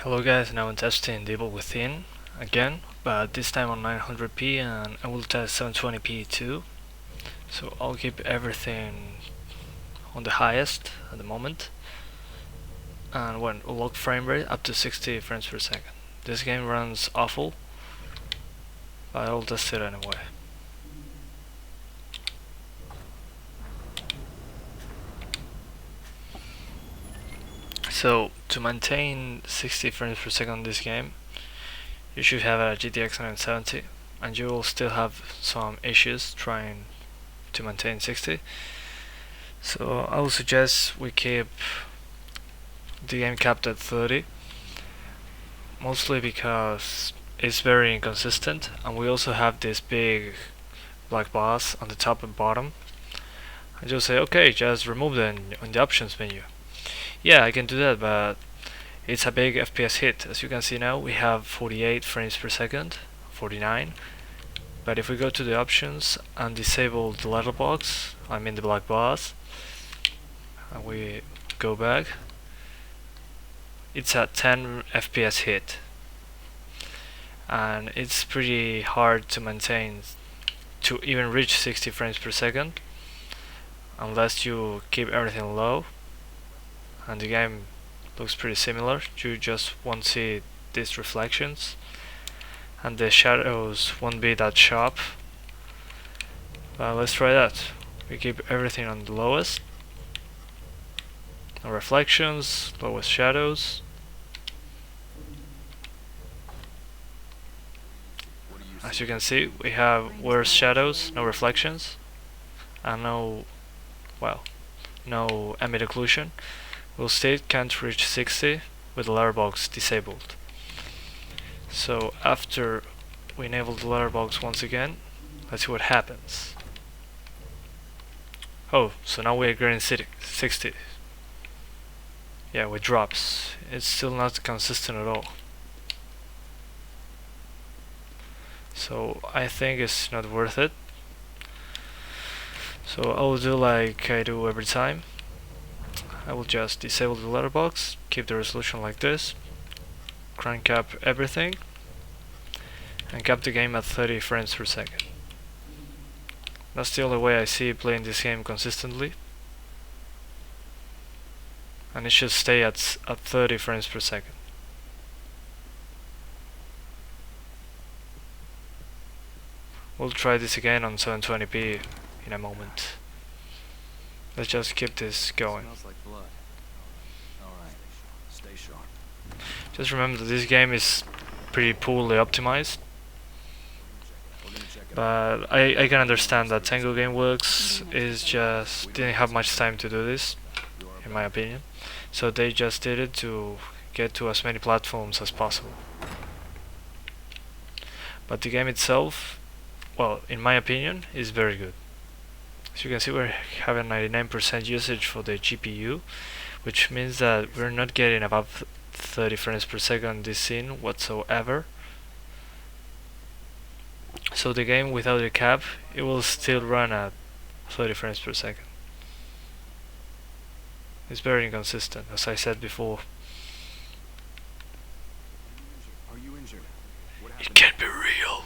Hello guys, now I'm testing Devil Within again, but this time on 900p, and I will test 720p too. So I'll keep everything on the highest at the moment, and when lock frame rate up to 60 frames per second. This game runs awful, but I'll test it anyway. So to maintain 60 frames per second on this game, you should have a GTX 970, and you will still have some issues trying to maintain 60. So I would suggest we keep the game capped at 30, mostly because it's very inconsistent, and we also have this big black box on the top and bottom. And you'll say, okay, just remove them in the options menu. Yeah, I can do that, but it's a big FPS hit. As you can see now, we have 48 frames per second, 49. But if we go to the options and disable the letterbox, I mean the black box, and we go back, it's at 10 FPS hit. And it's pretty hard to maintain, to even reach 60 frames per second, unless you keep everything low. And the game looks pretty similar. You just won't see these reflections, and the shadows won't be that sharp. But let's try that. We keep everything on the lowest. No reflections, lowest shadows. As you can see, we have worse shadows, no reflections, and no ambient occlusion. We'll state can't reach 60 with the letterbox disabled. So after we enable the letterbox once again, let's see what happens. Oh, so now we're getting 60. Yeah, with drops. It's still not consistent at all. So I think it's not worth it. So I'll do like I do every time. I will just disable the letterbox, keep the resolution like this, crank up everything, and cap the game at 30 frames per second. That's the only way I see playing this game consistently, and it should stay at 30 frames per second. We'll try this again on 720p in a moment. Let's just keep this going. Just remember that this game is pretty poorly optimized, but I can understand that Tengo Gameworks didn't have much time to do this, in my opinion. So they just did it to get to as many platforms as possible. But the game itself, well, in my opinion, is very good. As you can see, we're having 99% usage for the GPU, which means that we're not getting above 30 frames per second this scene whatsoever. So the game without a cap, it will still run at 30 frames per second. It's very inconsistent, as I said before. It can't be real.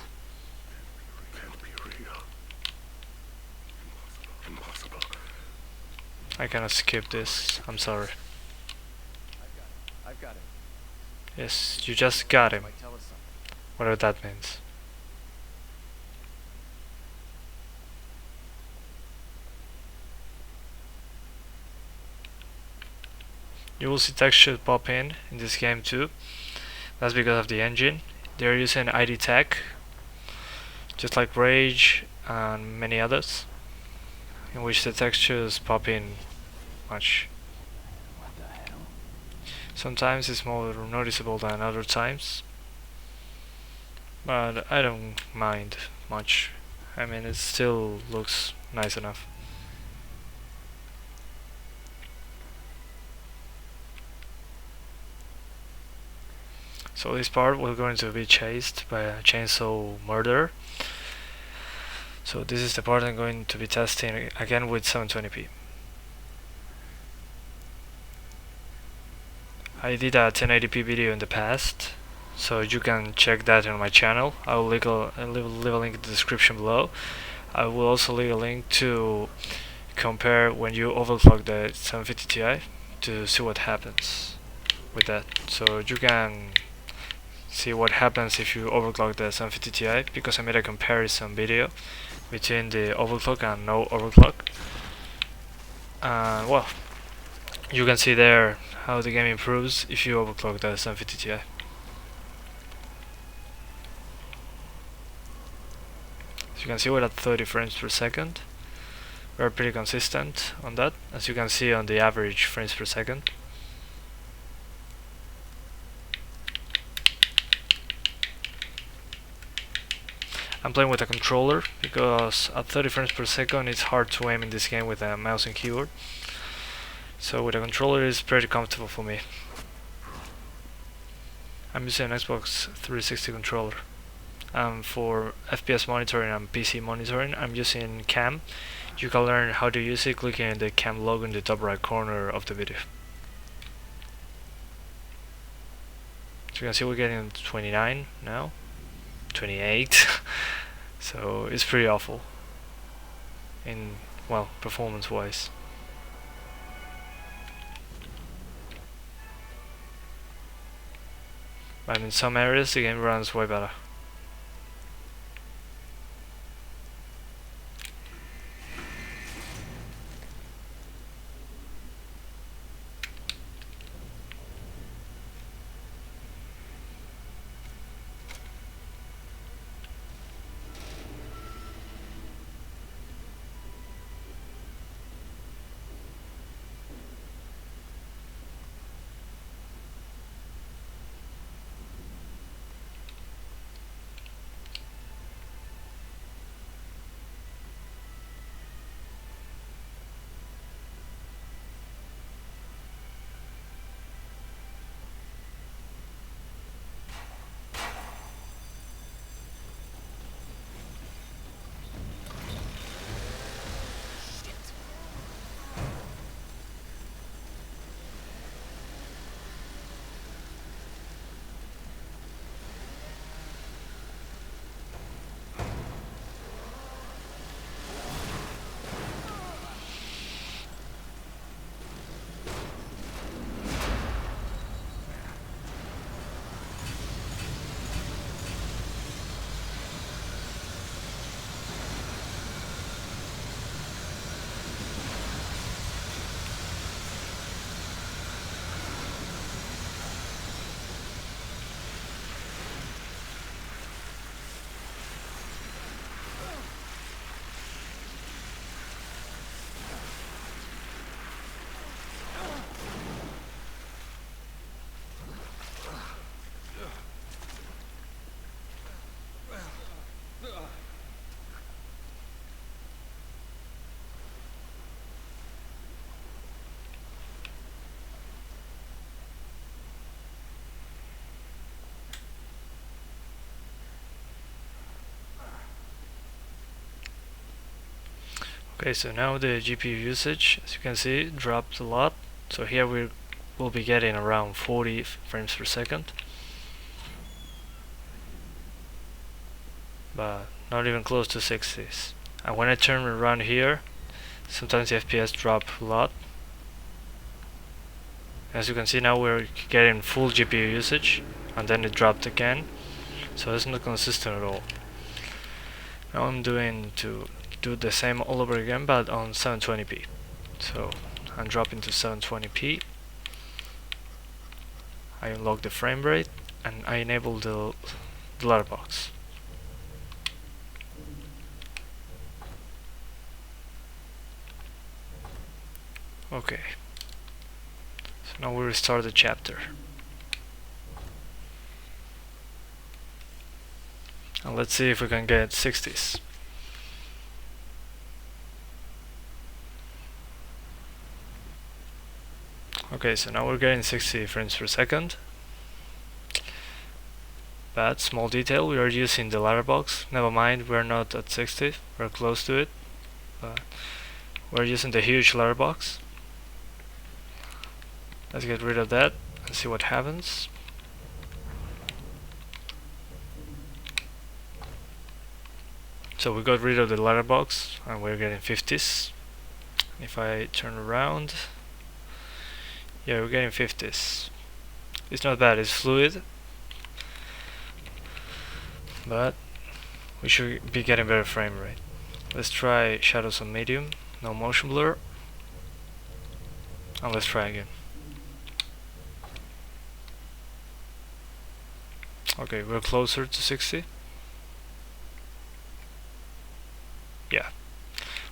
I cannot skip this, I'm sorry. I've got it. Yes, you just got him. Whatever that means. You will see textures pop in this game too. That's because of the engine. They're using ID Tech, just like Rage and many others, in which the textures pop in much. What the hell? Sometimes it's more noticeable than other times, but I don't mind much. I mean, it still looks nice enough. So this part we're going to be chased by a chainsaw murderer. So this is the part I'm going to be testing again with 720p. I did a 1080p video in the past, so you can check that on my channel. I will leave a link in the description below. I will also leave a link to compare when you overclock the 750 Ti to see what happens with that. So you can see what happens if you overclock the 750 Ti, because I made a comparison video between the overclock and no overclock. Well, you can see there how the game improves if you overclock the 750 Ti. As you can see, we're at 30 frames per second. We're pretty consistent on that, as you can see on the average frames per second. I'm playing with a controller because at 30 frames per second it's hard to aim in this game with a mouse and keyboard. So with a controller it's pretty comfortable for me. I'm using an Xbox 360 controller. For FPS monitoring and PC monitoring, I'm using Cam. You can learn how to use it clicking on the Cam logo in the top right corner of the video. So you can see we're getting 29 now, 28. So it's pretty awful in, well, performance wise. But in some areas the game runs way better. Okay, so now the GPU usage, as you can see, dropped a lot. So here we'll be getting around 40 frames per second, but not even close to 60s. And when I turn around here, sometimes the FPS drop a lot. As you can see, now we're getting full GPU usage, and then it dropped again. So it's not consistent at all. Now I'm doing to do the same all over again, but on 720p. So I'm dropping to 720p. I unlock the frame rate and I enable the letterbox. Okay. So now we restart the chapter. And let's see if we can get 60s. Okay, so now we're getting 60 frames per second. But small detail, we are using the ladder box. Never mind, we're not at 60, we're close to it. But we're using the huge ladder box. Let's get rid of that and see what happens. So we got rid of the letterbox and we're getting 50s. If I turn around, yeah, we're getting 50s. It's not bad, it's fluid, but we should be getting better frame rate. Let's try shadows on medium, no motion blur, and let's try again. Okay, we're closer to 60. Yeah.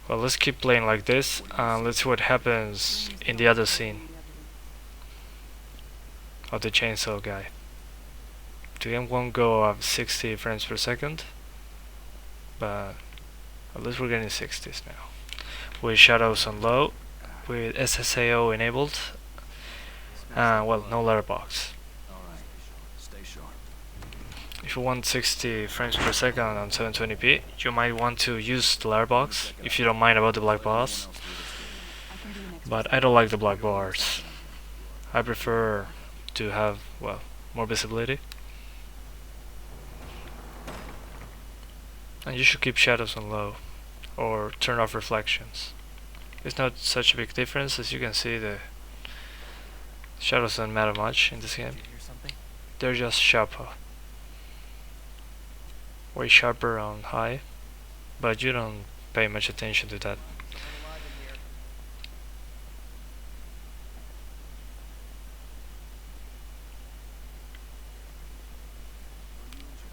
Well, let's keep playing like this, and let's see what happens in the other scene of the chainsaw guy. The game won't go up 60 frames per second, but at least we're getting 60s now. With shadows on low, with SSAO enabled, and well, no letterbox. If you want 60 frames per second on 720p, you might want to use the letterbox if you don't mind about the black bars. But I don't like the black bars. I prefer to have, well, more visibility. And you should keep shadows on low, or turn off reflections. It's not such a big difference, as you can see the shadows don't matter much in this game. They're just sharper. Way sharper on high, but you don't pay much attention to that.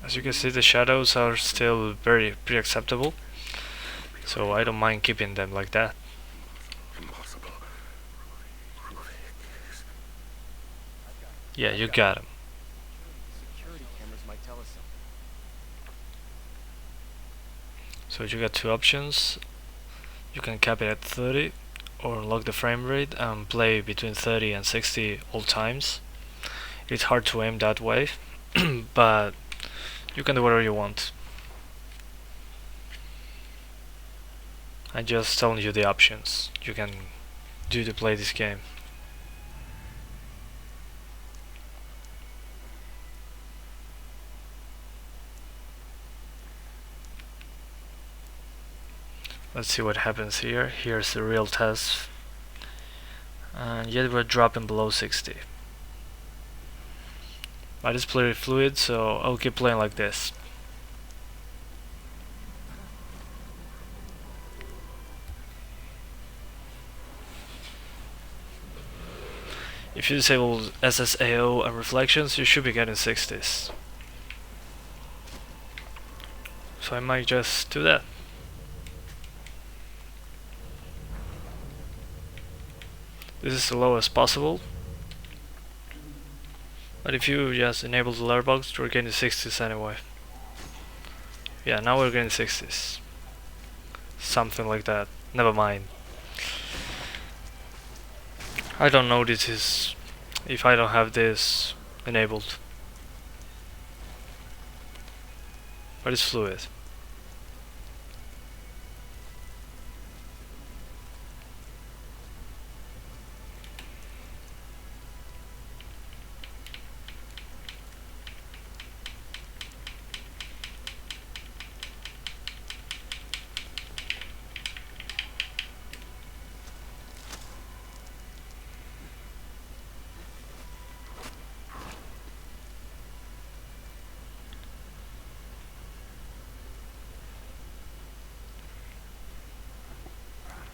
As you can see, the shadows are still pretty acceptable, so I don't mind keeping them like that. Yeah, you got them. So you got two options. You can cap it at 30 or unlock the frame rate and play between 30 and 60 all times. It's hard to aim that way, but you can do whatever you want. I'm just telling you the options you can do to play this game. Let's see what happens here. Here's the real test. And yet we're dropping below 60. But it's pretty fluid, so I'll keep playing like this. If you disable SSAO and reflections, you should be getting 60s. So I might just do that. This is the lowest possible. But if you just enable the letterbox, we're getting 60s anyway. Yeah, now we're getting 60s. Something like that. Never mind. I don't know this is if I don't have this enabled. But it's fluid.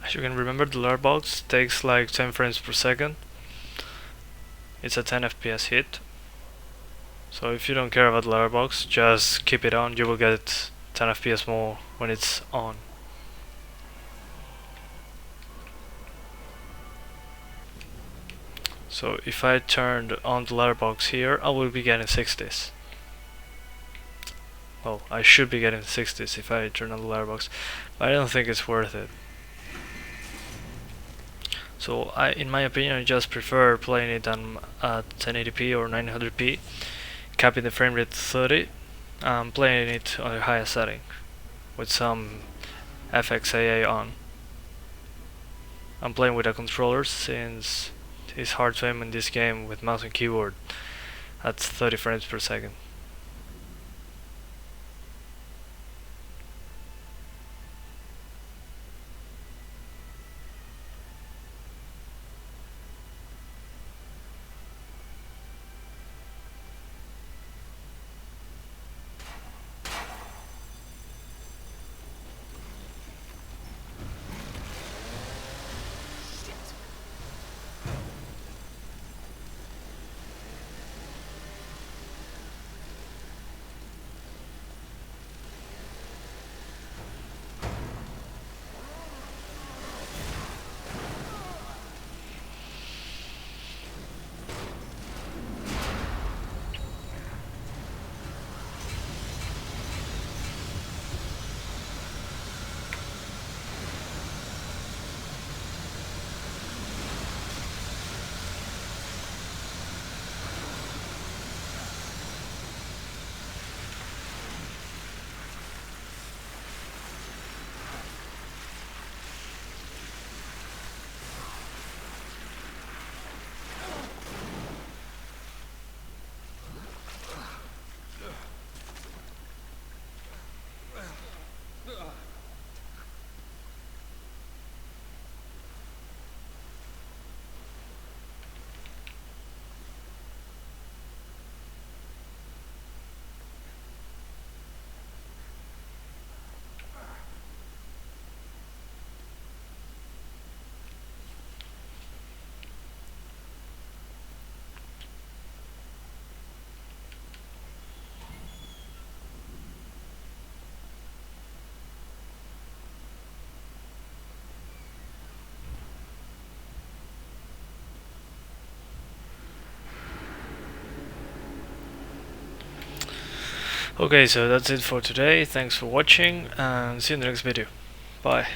As you can remember, the letterbox takes like 10 frames per second. It's a 10 FPS hit. So if you don't care about the letterbox, just keep it on. You will get 10 FPS more when it's on. So if I turned on the letterbox here, I will be getting 60s. Well, I should be getting 60s if I turn on the letterbox, but I don't think it's worth it. So in my opinion, I just prefer playing it on 1080p or 900p, capping the frame rate to 30, and playing it on a higher setting with some FXAA on. I'm playing with a controller since it's hard to aim in this game with mouse and keyboard at 30 frames per second. Okay, so that's it for today. Thanks for watching and see you in the next video. Bye.